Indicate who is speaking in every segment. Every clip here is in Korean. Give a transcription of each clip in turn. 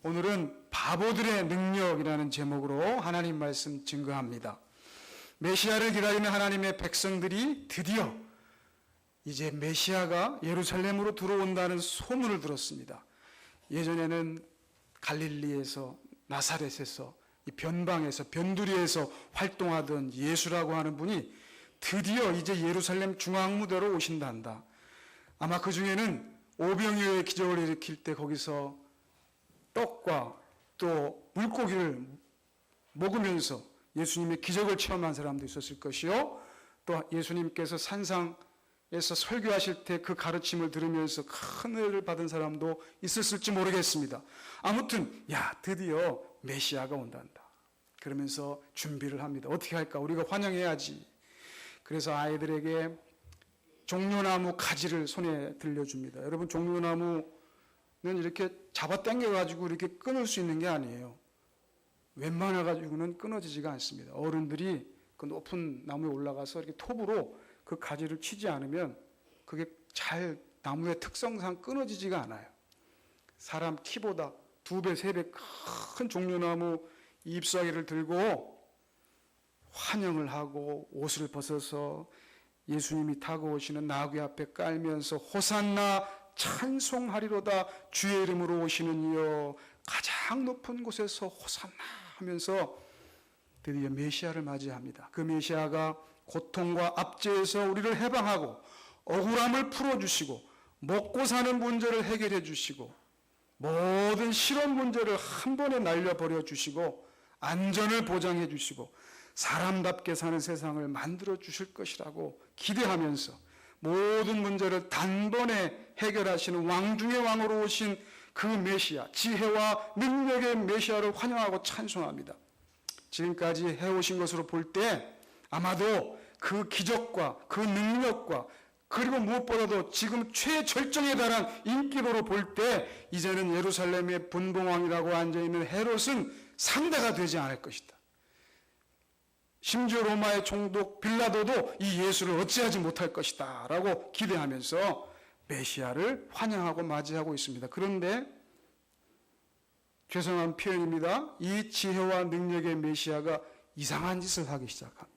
Speaker 1: 오늘은 바보들의 능력이라는 제목으로 하나님 말씀 증거합니다. 메시아를 기다리는 하나님의 백성들이 드디어 이제 메시아가 예루살렘으로 들어온다는 소문을 들었습니다. 예전에는 갈릴리에서, 나사렛에서, 이 변방에서, 변두리에서 활동하던 예수라고 하는 분이 드디어 이제 예루살렘 중앙무대로 오신단다. 아마 그 중에는 오병이어의 기적을 일으킬 때 거기서 떡과 또 물고기를 먹으면서 예수님의 기적을 체험한 사람도 있었을 것이요, 또 예수님께서 산상에서 설교하실 때 그 가르침을 들으면서 큰 은혜를 받은 사람도 있었을지 모르겠습니다. 아무튼 드디어 메시아가 온단다. 그러면서 준비를 합니다. 어떻게 할까? 우리가 환영해야지. 그래서 아이들에게 종려나무 가지를 손에 들려줍니다. 여러분, 종려나무는 이렇게 잡아 당겨가지고 이렇게 끊을 수 있는 게 아니에요. 웬만해가지고는 끊어지지가 않습니다. 어른들이 그 높은 나무에 올라가서 이렇게 톱으로 그 가지를 치지 않으면 그게 잘 나무의 특성상 끊어지지가 않아요. 사람 키보다 2배, 3배 큰 종려나무 잎사귀를 들고 환영을 하고 옷을 벗어서 예수님이 타고 오시는 나귀 앞에 깔면서 호산나 찬송하리로다, 주의 이름으로 오시는 이여, 가장 높은 곳에서 호산나 하면서 드디어 메시아를 맞이합니다. 그 메시아가 고통과 압제에서 우리를 해방하고 억울함을 풀어주시고 먹고 사는 문제를 해결해 주시고 모든 실업 문제를 한 번에 날려버려 주시고 안전을 보장해 주시고 사람답게 사는 세상을 만들어 주실 것이라고 기대하면서 모든 문제를 단번에 해결하시는 왕 중의 왕으로 오신 그 메시아, 지혜와 능력의 메시아를 환영하고 찬송합니다. 지금까지 해오신 것으로 볼 때 아마도 그 기적과 그 능력과 그리고 무엇보다도 지금 최절정에 달한 인기도로 볼 때 이제는 예루살렘의 분봉왕이라고 앉아있는 헤롯은 상대가 되지 않을 것이다. 심지어 로마의 총독 빌라도도 이 예수를 어찌하지 못할 것이다 라고 기대하면서 메시아를 환영하고 맞이하고 있습니다. 그런데 죄송한 표현입니다. 이 지혜와 능력의 메시아가 이상한 짓을 하기 시작합니다.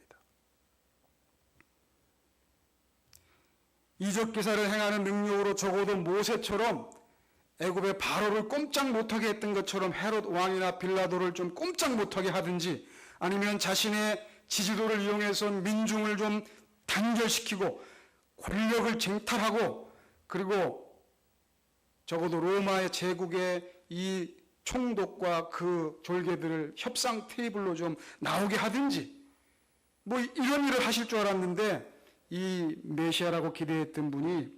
Speaker 1: 이적 기사를 행하는 능력으로 적어도 모세처럼 애굽의 바로를 꼼짝 못하게 했던 것처럼 헤롯 왕이나 빌라도를 좀 꼼짝 못하게 하든지, 아니면 자신의 지지도를 이용해서 민중을 좀 단결시키고 권력을 쟁탈하고, 그리고 적어도 로마의 제국의 이 총독과 그 졸개들을 협상 테이블로 좀 나오게 하든지, 뭐 이런 일을 하실 줄 알았는데 이 메시아라고 기대했던 분이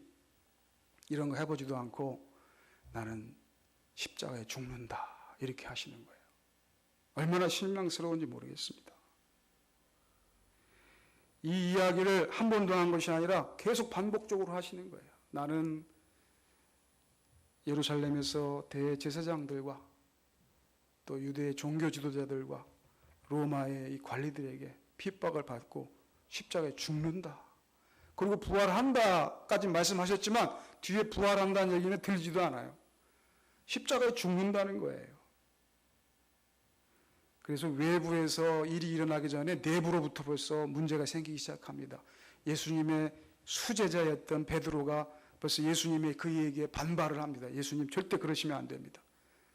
Speaker 1: 이런 거 해보지도 않고 나는 십자가에 죽는다 이렇게 하시는 거예요. 얼마나 실망스러운지 모르겠습니다. 이 이야기를 한 번도 한 것이 아니라 계속 반복적으로 하시는 거예요. 나는 예루살렘에서 대제사장들과 또 유대의 종교 지도자들과 로마의 이 관리들에게 핍박을 받고 십자가에 죽는다. 그리고 부활한다까지 말씀하셨지만 뒤에 부활한다는 얘기는 들리지도 않아요. 십자가에 죽는다는 거예요. 그래서 외부에서 일이 일어나기 전에 내부로부터 벌써 문제가 생기기 시작합니다. 예수님의 수제자였던 베드로가 벌써 예수님의 그 얘기에 반발을 합니다. 예수님 절대 그러시면 안 됩니다.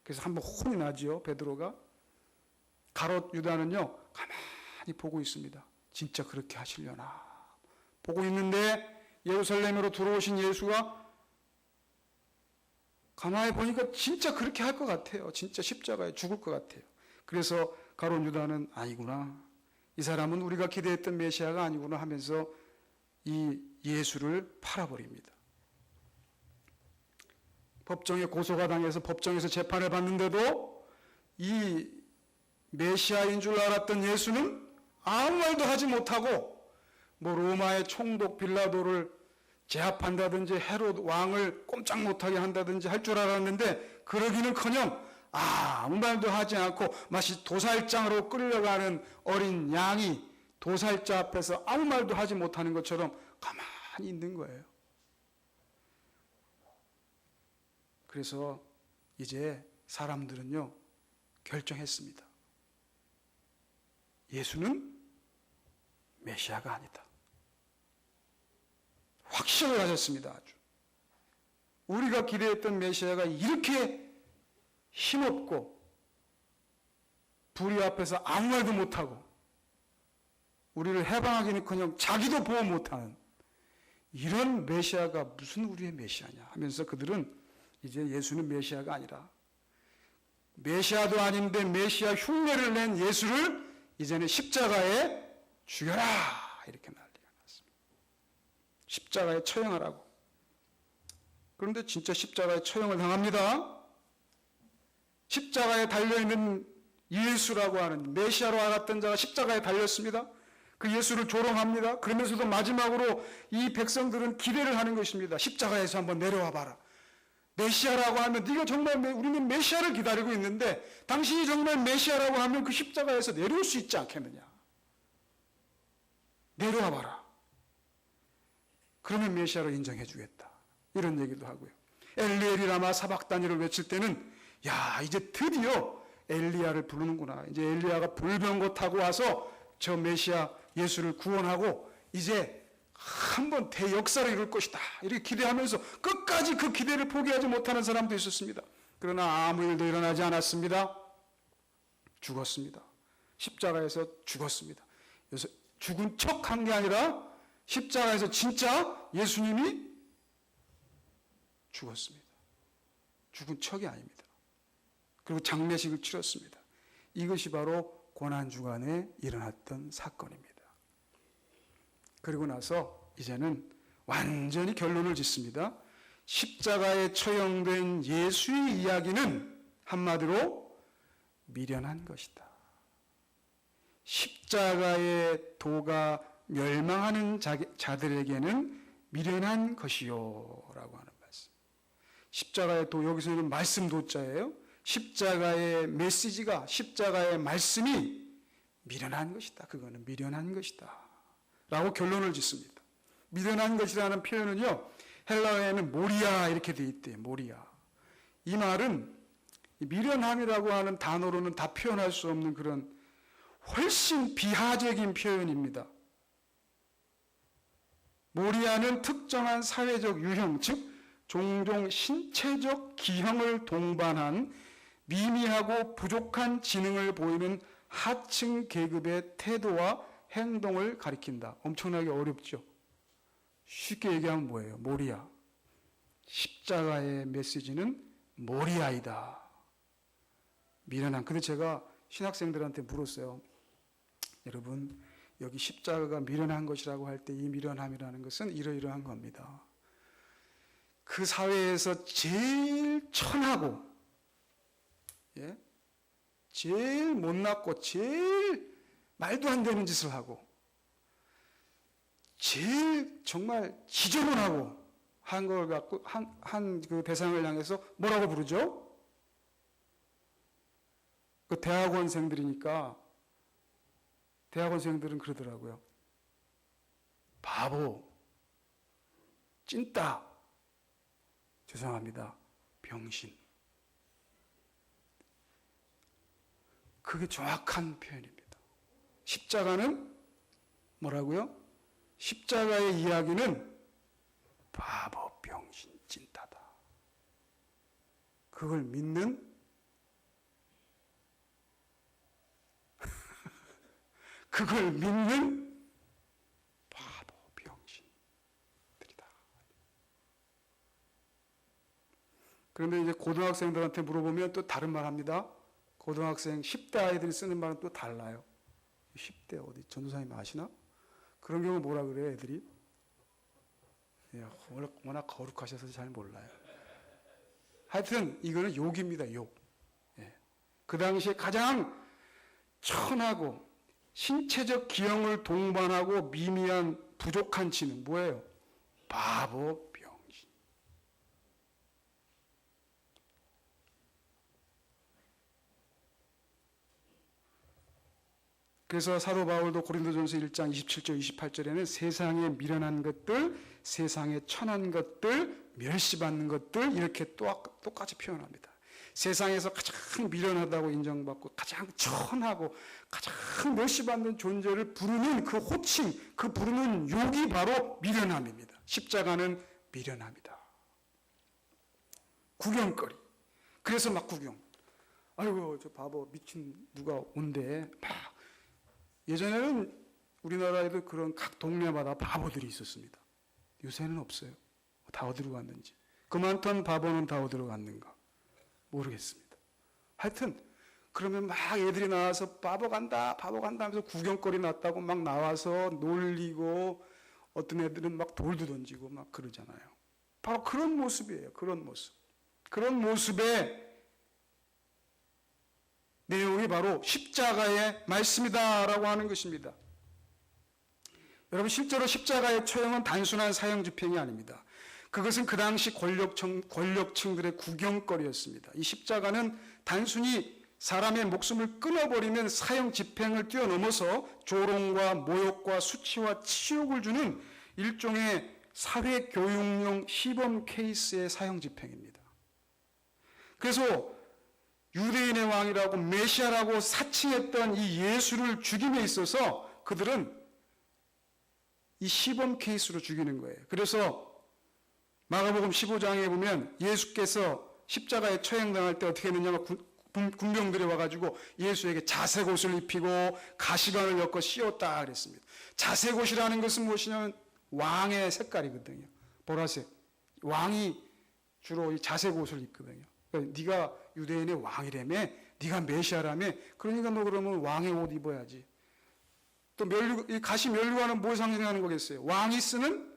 Speaker 1: 그래서 한번 혼이 나지요, 베드로가. 가롯 유다는요, 가만히 보고 있습니다. 진짜 그렇게 하시려나. 보고 있는데 예루살렘으로 들어오신 예수가 가만히 보니까 진짜 그렇게 할 것 같아요. 진짜 십자가에 죽을 것 같아요. 그래서 가롯 유다는 아니구나. 이 사람은 우리가 기대했던 메시아가 아니구나 하면서 이 예수를 팔아버립니다. 법정에 고소가 당해서 법정에서 재판을 받는데도 이 메시아인 줄 알았던 예수는 아무 말도 하지 못하고 뭐 로마의 총독 빌라도를 제압한다든지 헤롯 왕을 꼼짝 못하게 한다든지 할 줄 알았는데 그러기는커녕 아무 말도 하지 않고 마치 도살장으로 끌려가는 어린 양이 도살자 앞에서 아무 말도 하지 못하는 것처럼 가만히 있는 거예요. 그래서 이제 사람들은요, 결정했습니다. 예수는 메시아가 아니다. 확신을 가졌습니다. 아주. 우리가 기대했던 메시아가 이렇게 힘없고 불의 앞에서 아무 말도 못하고 우리를 해방하기는커녕 자기도 보호 못하는 이런 메시아가 무슨 우리의 메시아냐 하면서 그들은 이제 예수는 메시아가 아니라 메시아도 아닌데 메시아 흉내를 낸 예수를 이제는 십자가에 죽여라 이렇게 난리가 났습니다. 십자가에 처형하라고. 그런데 진짜 십자가에 처형을 당합니다. 십자가에 달려있는 예수라고 하는 메시아로 알았던 자가 십자가에 달렸습니다. 그 예수를 조롱합니다. 그러면서도 마지막으로 이 백성들은 기대를 하는 것입니다. 십자가에서 한번 내려와 봐라. 메시아라고 하면 네가 정말 우리는 메시아를 기다리고 있는데 당신이 정말 메시아라고 하면 그 십자가에서 내려올 수 있지 않겠느냐. 내려와 봐라. 그러면 메시아로 인정해 주겠다. 이런 얘기도 하고요. 엘리엘이 라마 사박다니를 외칠 때는 야 이제 드디어 엘리야를 부르는구나. 이제 엘리야가 불병거 타고 와서 저 메시아 예수를 구원하고 이제 한번 대역사를 이룰 것이다. 이렇게 기대하면서 끝까지 그 기대를 포기하지 못하는 사람도 있었습니다. 그러나 아무 일도 일어나지 않았습니다. 죽었습니다. 십자가에서 죽었습니다. 그래서 죽은 척 한 게 아니라 십자가에서 진짜 예수님이 죽었습니다. 죽은 척이 아닙니다. 그리고 장례식을 치렀습니다. 이것이 바로 고난주간에 일어났던 사건입니다. 그리고 나서 이제는 완전히 결론을 짓습니다. 십자가에 처형된 예수의 이야기는 한마디로 미련한 것이다. 십자가의 도가 멸망하는 자들에게는 미련한 것이요 라고 하는 말씀. 십자가의 도, 여기서는 말씀 도자예요. 십자가의 메시지가, 십자가의 말씀이 미련한 것이다. 그거는 미련한 것이다 라고 결론을 짓습니다. 미련한 것이라는 표현은요, 헬라어에는 모리아 이렇게 돼 있대요. 모리아. 이 말은 미련함이라고 하는 단어로는 다 표현할 수 없는 그런 훨씬 비하적인 표현입니다. 모리아는 특정한 사회적 유형, 즉 종종 신체적 기형을 동반한 미미하고 부족한 지능을 보이는 하층 계급의 태도와 행동을 가리킨다. 엄청나게 어렵죠. 쉽게 얘기하면 뭐예요? 모리아. 십자가의 메시지는 모리아이다. 미련한. 근데 제가 신학생들한테 물었어요. 여러분, 여기 십자가가 미련한 것이라고 할 때 이 미련함이라는 것은 이러이러한 겁니다. 그 사회에서 제일 천하고, 예? 제일 못났고, 제일 말도 안 되는 짓을 하고, 제일 정말 지저분하고 한 걸 갖고, 한 그 대상을 향해서 뭐라고 부르죠? 그 대학원생들이니까, 대학원생들은 그러더라고요. 바보, 찐따, 죄송합니다. 병신. 그게 정확한 표현입니다. 십자가는 뭐라고요? 십자가의 이야기는 바보, 병신, 찐따다. 그걸 믿는 그걸 믿는 바보, 병신들이다. 그런데 이제 고등학생들한테 물어보면 또 다른 말 합니다. 고등학생 10대 아이들이 쓰는 말은 또 달라요. 10대 어디 전도사님 아시나? 그런 경우 뭐라 그래요, 애들이? 예, 워낙 거룩하셔서 잘 몰라요. 하여튼 이거는 욕입니다, 욕. 예. 그 당시에 가장 천하고 신체적 기형을 동반하고 미미한 부족한 지능, 뭐예요? 바보, 병신. 그래서 사도 바울도 고린도전서 1장 27절 28절에는 세상에 미련한 것들, 세상에 천한 것들, 멸시받는 것들 이렇게 똑같이 표현합니다. 세상에서 가장 미련하다고 인정받고 가장 천하고 가장 멸시받는 존재를 부르는 그 호칭, 그 부르는 욕이 바로 미련함입니다. 십자가는 미련함이다. 구경거리. 그래서 막 구경. 아이고 저 바보 미친 누가 온대. 막 예전에는 우리나라에도 그런 각 동네마다 바보들이 있었습니다. 요새는 없어요. 다 어디로 갔는지. 그 많던 바보는 다 어디로 갔는가 모르겠습니다. 하여튼 그러면 막 애들이 나와서 바보 간다 하면서 구경거리 났다고 막 나와서 놀리고 어떤 애들은 막 돌도 던지고 막 그러잖아요. 바로 그런 모습이에요. 그런 모습. 그런 모습의 내용이 바로 십자가의 말씀이다라고 하는 것입니다. 여러분 실제로 십자가의 처형은 단순한 사형 집행이 아닙니다. 그것은 그 당시 권력층들의 구경거리였습니다. 이 십자가는 단순히 사람의 목숨을 끊어버리는 사형 집행을 뛰어넘어서 조롱과 모욕과 수치와 치욕을 주는 일종의 사회교육용 시범 케이스의 사형 집행입니다. 그래서 유대인의 왕이라고 메시아라고 사칭했던 이 예수를 죽임에 있어서 그들은 이 시범 케이스로 죽이는 거예요. 그래서 마가복음 15장에 보면 예수께서 십자가에 처형당할 때 어떻게 했느냐, 군병들이 와가지고 예수에게 자색 옷을 입히고 가시관을 엮어 씌웠다 그랬습니다. 자색 옷이라는 것은 무엇이냐면 왕의 색깔이거든요. 보라색. 왕이 주로 이 자색 옷을 입거든요. 그러니까 네가 유대인의 왕이라며, 네가 메시아라며, 그러니까 너 그러면 왕의 옷 입어야지. 또 이 가시 면류관은 뭘 상징하는 거겠어요? 왕이 쓰는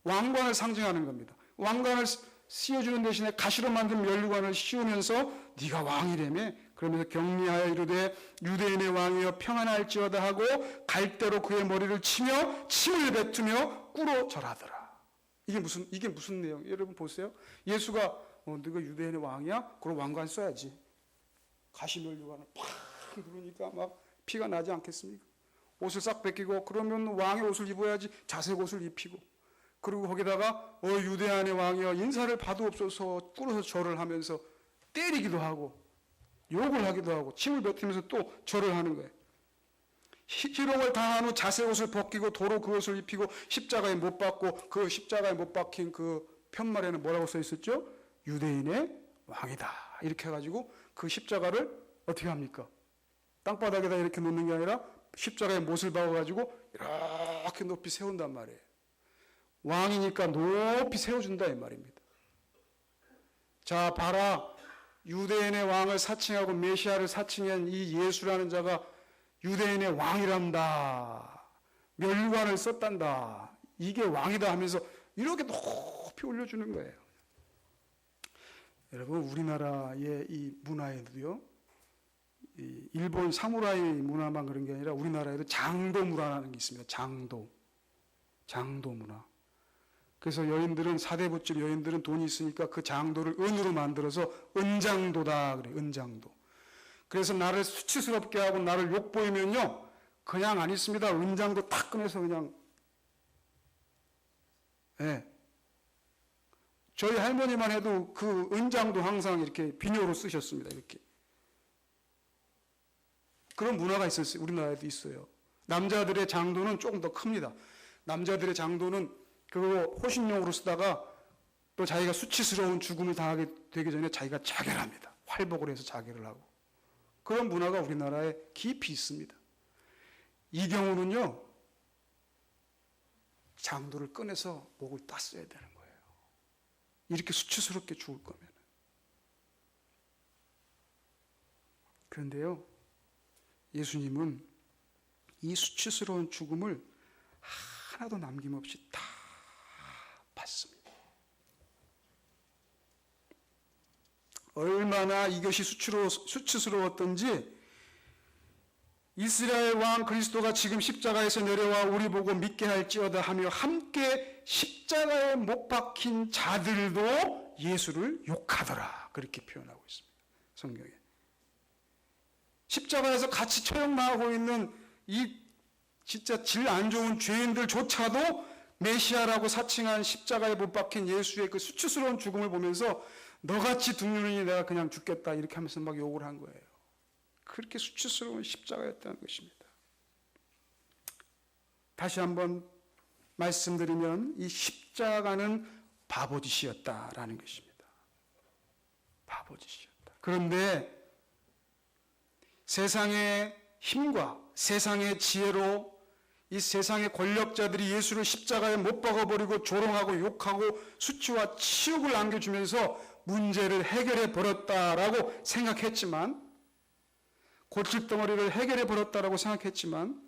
Speaker 1: 왕관을 상징하는 겁니다. 왕관을 씌워주는 대신에 가시로 만든 면류관을 씌우면서 네가 왕이라며, 그러면서 격리하여 이르되 유대인의 왕이여 평안할지어다 하고 갈대로 그의 머리를 치며 침을 뱉으며 꿇어 절하더라. 이게 무슨 내용? 여러분 보세요. 예수가 네가 유대인의 왕이야? 그럼 왕관 써야지. 가시 면류관을 팍 누르니까 막 피가 나지 않겠습니까? 옷을 싹 벗기고 그러면 왕의 옷을 입어야지. 자색 옷을 입히고 그리고 거기다가 유대인의 왕이여 인사를 받으옵소서 꿇어서 절을 하면서 때리기도 하고 욕을 하기도 하고 침을 뱉으면서 또 절을 하는 거예요. 희롱을 당한 후 자색 옷을 벗기고 도로 그 옷을 입히고 십자가에 못 박고 그 십자가에 못 박힌 그 편말에는 뭐라고 써 있었죠? 유대인의 왕이다. 이렇게 해가지고 그 십자가를 어떻게 합니까? 땅바닥에다 이렇게 놓는 게 아니라 십자가에 못을 박아가지고 이렇게 높이 세운단 말이에요. 왕이니까 높이 세워준다 이 말입니다. 자 봐라, 유대인의 왕을 사칭하고 메시아를 사칭한 이 예수라는 자가 유대인의 왕이란다, 면류관을 썼단다, 이게 왕이다 하면서 이렇게 높이 올려주는 거예요. 여러분 우리나라의 이 문화에도요, 이 일본 사무라이 문화만 그런 게 아니라 우리나라에도 장도 문화라는 게 있습니다. 장도 문화. 그래서 여인들은, 사대부집 여인들은 돈이 있으니까 그 장도를 은으로 만들어서 은장도다 그래요. 은장도. 그래서 나를 수치스럽게 하고 나를 욕보이면요, 그냥 안 있습니다. 은장도 탁 꺼내서 그냥, 예. 저희 할머니만 해도 그 은장도 항상 이렇게 비녀로 쓰셨습니다. 이렇게. 그런 문화가 있었어요. 우리나라에도 있어요. 남자들의 장도는 조금 더 큽니다. 남자들의 장도는 그거 호신용으로 쓰다가 또 자기가 수치스러운 죽음을 당하게 되기 전에 자기가 자결합니다. 활복을 해서 자결을 하고. 그런 문화가 우리나라에 깊이 있습니다. 이 경우는요, 장도를 꺼내서 목을 땄어야 되는 거예요. 이렇게 수치스럽게 죽을 거면. 그런데요, 예수님은 이 수치스러운 죽음을 하나도 남김없이 다 받습니다. 얼마나 이것이 수치스러웠던지 이스라엘 왕 그리스도가 지금 십자가에서 내려와 우리 보고 믿게 할지어다 하며 함께 십자가에 못 박힌 자들도 예수를 욕하더라. 그렇게 표현하고 있습니다. 성경에. 십자가에서 같이 처형당하고 있는 이 진짜 질 안 좋은 죄인들조차도 메시아라고 사칭한 십자가에 못 박힌 예수의 그 수치스러운 죽음을 보면서 너같이 죽느니 내가 그냥 죽겠다 이렇게 하면서 막 욕을 한 거예요. 그렇게 수치스러운 십자가였다는 것입니다. 다시 한번 말씀드리면 이 십자가는 바보짓이었다라는 것입니다. 바보짓이었다. 그런데 세상의 힘과 세상의 지혜로 이 세상의 권력자들이 예수를 십자가에 못 박아버리고 조롱하고 욕하고 수치와 치욕을 안겨주면서 문제를 해결해 버렸다라고 생각했지만, 골칫덩어리를 해결해 버렸다라고 생각했지만,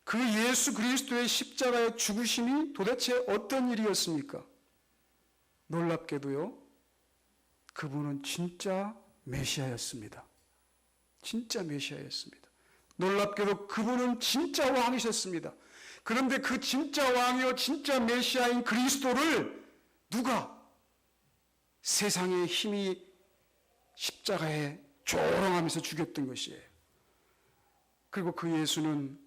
Speaker 1: 그 예수 그리스도의 십자가의 죽으심이 도대체 어떤 일이었습니까? 놀랍게도요, 그분은 진짜 메시아였습니다. 진짜 메시아였습니다. 놀랍게도 그분은 진짜 왕이셨습니다. 그런데 그 진짜 왕이요 진짜 메시아인 그리스도를 누가 세상의 힘이 십자가에 조롱하면서 죽였던 것이에요. 그리고 그 예수는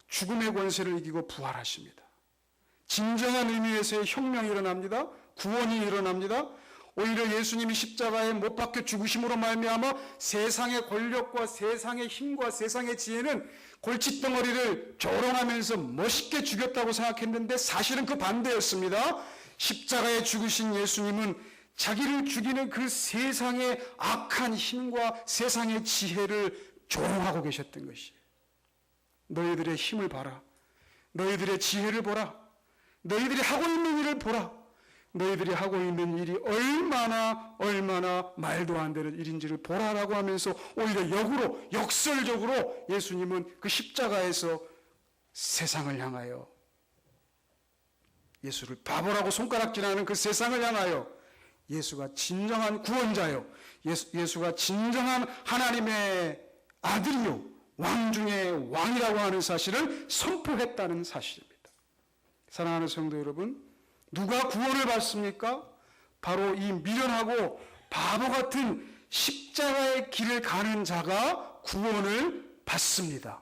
Speaker 1: 죽음의 권세를 이기고 부활하십니다. 진정한 의미에서의 혁명이 일어납니다. 구원이 일어납니다. 오히려 예수님이 십자가에 못 박혀 죽으심으로 말미암아 세상의 권력과 세상의 힘과 세상의 지혜는 골칫덩어리를 조롱하면서 멋있게 죽였다고 생각했는데 사실은 그 반대였습니다. 십자가에 죽으신 예수님은 자기를 죽이는 그 세상의 악한 힘과 세상의 지혜를 조롱하고 계셨던 것이에요. 너희들의 힘을 봐라. 너희들의 지혜를 보라. 너희들이 하고 있는 일을 보라. 너희들이 하고 있는 일이 얼마나 말도 안 되는 일인지를 보라라고 하면서 오히려 역으로 역설적으로 예수님은 그 십자가에서 세상을 향하여, 예수를 바보라고 손가락질하는 그 세상을 향하여 예수가 진정한 구원자요, 예수가 진정한 하나님의 아들이요 왕 중의 왕이라고 하는 사실을 선포했다는 사실입니다. 사랑하는 성도 여러분, 누가 구원을 받습니까? 바로 이 미련하고 바보 같은 십자가의 길을 가는 자가 구원을 받습니다.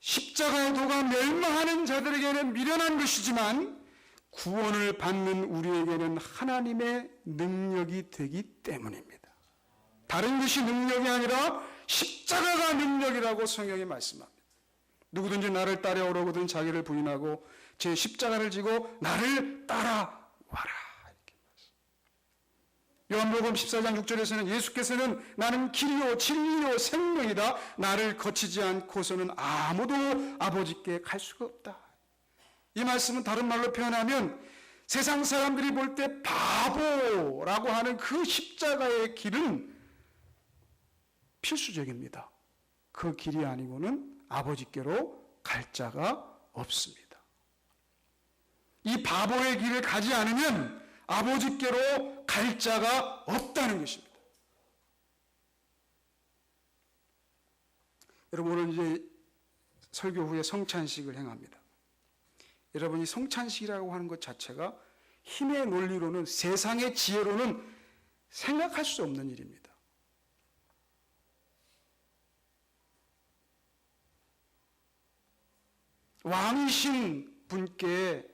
Speaker 1: 십자가의 도가 멸망하는 자들에게는 미련한 것이지만 구원을 받는 우리에게는 하나님의 능력이 되기 때문입니다. 다른 것이 능력이 아니라 십자가가 능력이라고 성경이 말씀합니다. 누구든지 나를 따라오려거든 자기를 부인하고 제 십자가를 지고 나를 따라와라. 이렇게 요한복음 14장 6절에서는 예수께서는 나는 길이요 진리요 생명이다. 나를 거치지 않고서는 아무도 아버지께 갈 수가 없다. 이 말씀은 다른 말로 표현하면 세상 사람들이 볼 때 바보라고 하는 그 십자가의 길은 필수적입니다. 그 길이 아니고는 아버지께로 갈 자가 없습니다. 이 바보의 길을 가지 않으면 아버지께로 갈 자가 없다는 것입니다. 여러분, 오늘 이제 설교 후에 성찬식을 행합니다. 여러분, 이 성찬식이라고 하는 것 자체가 힘의 논리로는, 세상의 지혜로는 생각할 수 없는 일입니다. 왕이신 분께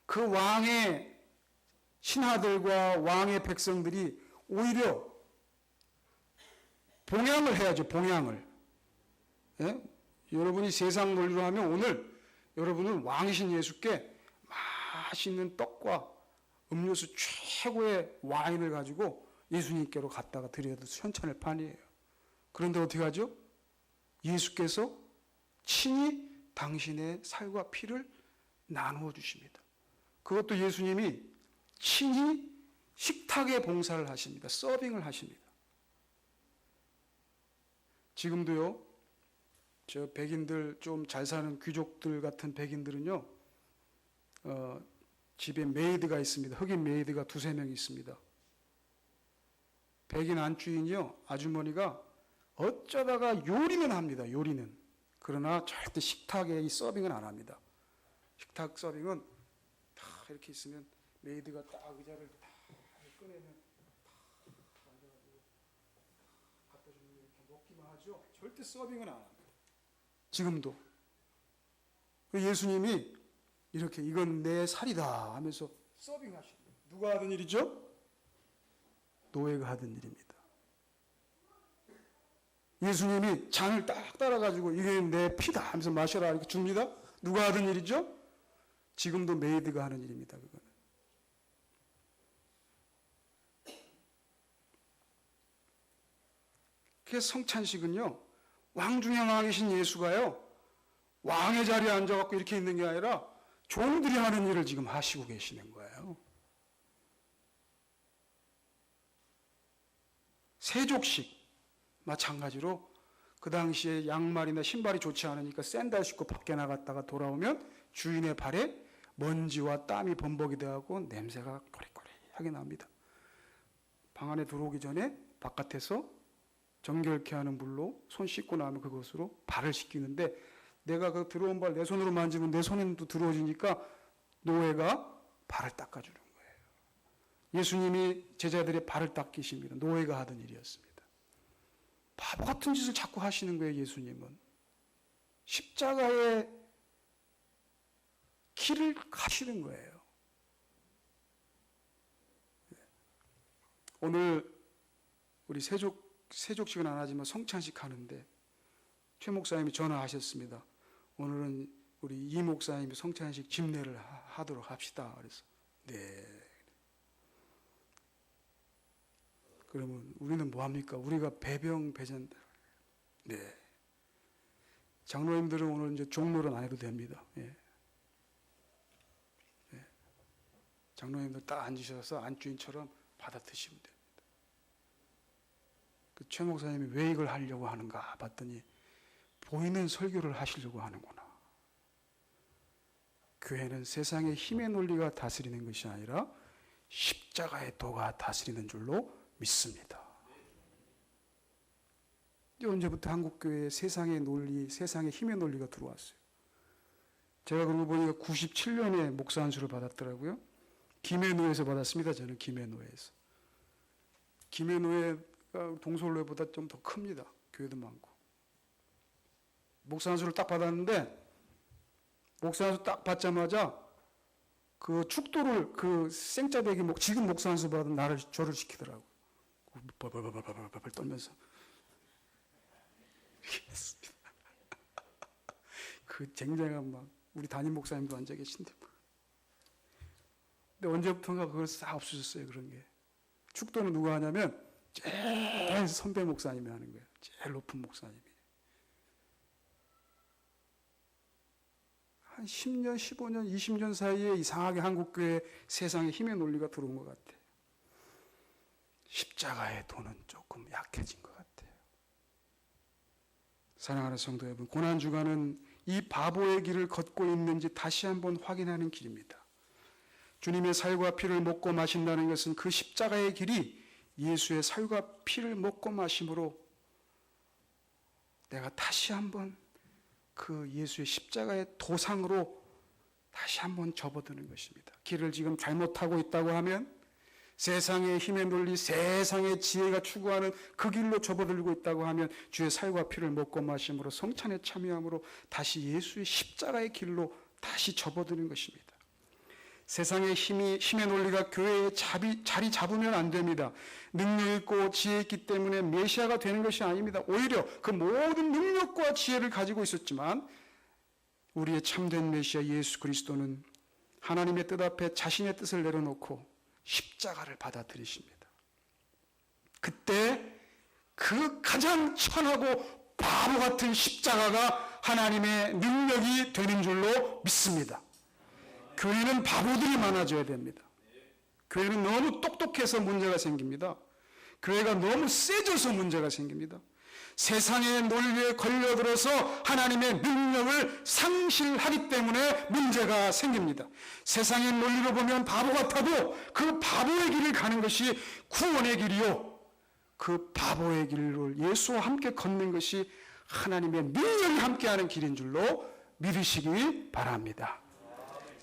Speaker 1: 그 왕의 신하들과 왕의 백성들이 오히려 봉양을 해야죠. 봉양을. 예? 여러분이 세상 논리로 하면 오늘 여러분은 왕이신 예수께 맛있는 떡과 음료수 최고의 와인을 가지고 예수님께로 갖다가 드려도 현찬을 판이에요. 그런데 어떻게 하죠? 예수께서 친히 당신의 살과 피를 나누어 주십니다. 그것도 예수님이 친히 식탁에 봉사를 하십니다. 서빙을 하십니다. 지금도요, 저 백인들, 좀 잘 사는 귀족들 같은 백인들은요, 집에 메이드가 있습니다. 흑인 메이드가 2-3명 있습니다. 백인 안주인이요, 아주머니가 어쩌다가 요리는 합니다. 요리는. 그러나 절대 식탁에 이 서빙은 안 합니다. 식탁 서빙은 다 이렇게 있으면 메이드가 딱 의자를 딱 꺼내면 딱 앉아가지고 갖다 주면 이렇게 먹기만 하죠. 절대 서빙은 안 합니다. 지금도. 예수님이 이렇게 이건 내 살이다 하면서 서빙하십니다. 누가 하던 일이죠? 노예가 하던 일입니다. 예수님이 잔을 딱 따라가지고 이게 내 피다 하면서 마셔라 이렇게 줍니다. 누가 하던 일이죠? 지금도 메이드가 하는 일입니다. 그거는. 그 성찬식은요, 왕 중에 왕 계신 예수가요, 왕의 자리에 앉아갖고 이렇게 있는 게 아니라 종들이 하는 일을 지금 하시고 계시는 거예요. 세족식 마찬가지로 그 당시에 양말이나 신발이 좋지 않으니까 샌들 신고 밖에 나갔다가 돌아오면 주인의 발에 먼지와 땀이 범벅이 되어갖고 냄새가 꼬리꼬리하게 납니다. 방 안에 들어오기 전에 바깥에서 정결케 하는 물로 손 씻고 나면 그것으로 발을 씻기는데, 내가 그 들어온 발 내 손으로 만지면 내 손에는 또 들어오지니까 노예가 발을 닦아주는 거예요. 예수님이 제자들의 발을 닦이십니다. 노예가 하던 일이었습니다. 바보 같은 짓을 자꾸 하시는 거예요. 예수님은 십자가의 길을 가시는 거예요. 오늘 우리 세족식은 안 하지만 성찬식 하는데 최 목사님이 전화하셨습니다. 오늘은 우리 이 목사님이 성찬식 집례를 하도록 합시다. 그래서 네. 그러면 우리는 뭐 합니까? 우리가 배병배전다. 네. 장로님들은 오늘 이제 종로는 안 해도 됩니다. 예. 예. 장로님들 딱 앉으셔서 안주인처럼 받아 드시면 됩니다. 그 최 목사님이 왜 이걸 하려고 하는가 봤더니 보이는 설교를 하시려고 하는구나. 교회는 세상의 힘의 논리가 다스리는 것이 아니라 십자가의 도가 다스리는 줄로 믿습니다. 언제부터 한국교회에 세상의 논리, 세상의 힘의 논리가 들어왔어요. 제가 그러고 보니까 97년에 목사 안수를 받았더라고요. 김해노에서 받았습니다. 저는 김해노에서. 김해노회가 동서울회보다 좀 더 큽니다. 교회도 많고. 목사 안수를 딱 받았는데 목사 안수 딱 받자마자 그 축도를 그 생짜배기 지금 목사 안수 받은 나를 절을 시키더라고요. 벌벌벌벌벌 떨면서 이렇게 했습니다. 그 쟁쟁한 막 우리 담임 목사님도 앉아 계신데, 근데 언제부턴가 그걸 싹 없어졌어요. 그런 게. 축도는 누가 하냐면 제일 선배 목사님이 하는 거예요. 제일 높은 목사님이. 한 10년, 15년, 20년 사이에 이상하게 한국교회 세상에 힘의 논리가 들어온 것 같아요. 십자가의 도는 조금 약해진 것 같아요. 사랑하는 성도 여러분, 고난주간은 이 바보의 길을 걷고 있는지 다시 한번 확인하는 길입니다. 주님의 살과 피를 먹고 마신다는 것은 그 십자가의 길이 예수의 살과 피를 먹고 마심으로 내가 다시 한번 그 예수의 십자가의 도상으로 다시 한번 접어드는 것입니다. 길을 지금 잘못하고 있다고 하면, 세상의 힘의 논리, 세상의 지혜가 추구하는 그 길로 접어들고 있다고 하면 주의 살과 피를 먹고 마심으로 성찬에 참여함으로 다시 예수의 십자가의 길로 다시 접어드는 것입니다. 세상의 힘의 논리가 교회에 자리 잡으면 안 됩니다. 능력 있고 지혜 있기 때문에 메시아가 되는 것이 아닙니다. 오히려 그 모든 능력과 지혜를 가지고 있었지만 우리의 참된 메시아 예수 그리스도는 하나님의 뜻 앞에 자신의 뜻을 내려놓고 십자가를 받아들이십니다. 그때 그 가장 천하고 바보 같은 십자가가 하나님의 능력이 되는 줄로 믿습니다. 교회는 바보들이 많아져야 됩니다. 교회는 너무 똑똑해서 문제가 생깁니다. 교회가 너무 세져서 문제가 생깁니다. 세상의 논리에 걸려들어서 하나님의 능력을 상실하기 때문에 문제가 생깁니다. 세상의 논리로 보면 바보 같아도 그 바보의 길을 가는 것이 구원의 길이요, 그 바보의 길을 예수와 함께 걷는 것이 하나님의 능력이 함께하는 길인 줄로 믿으시기 바랍니다.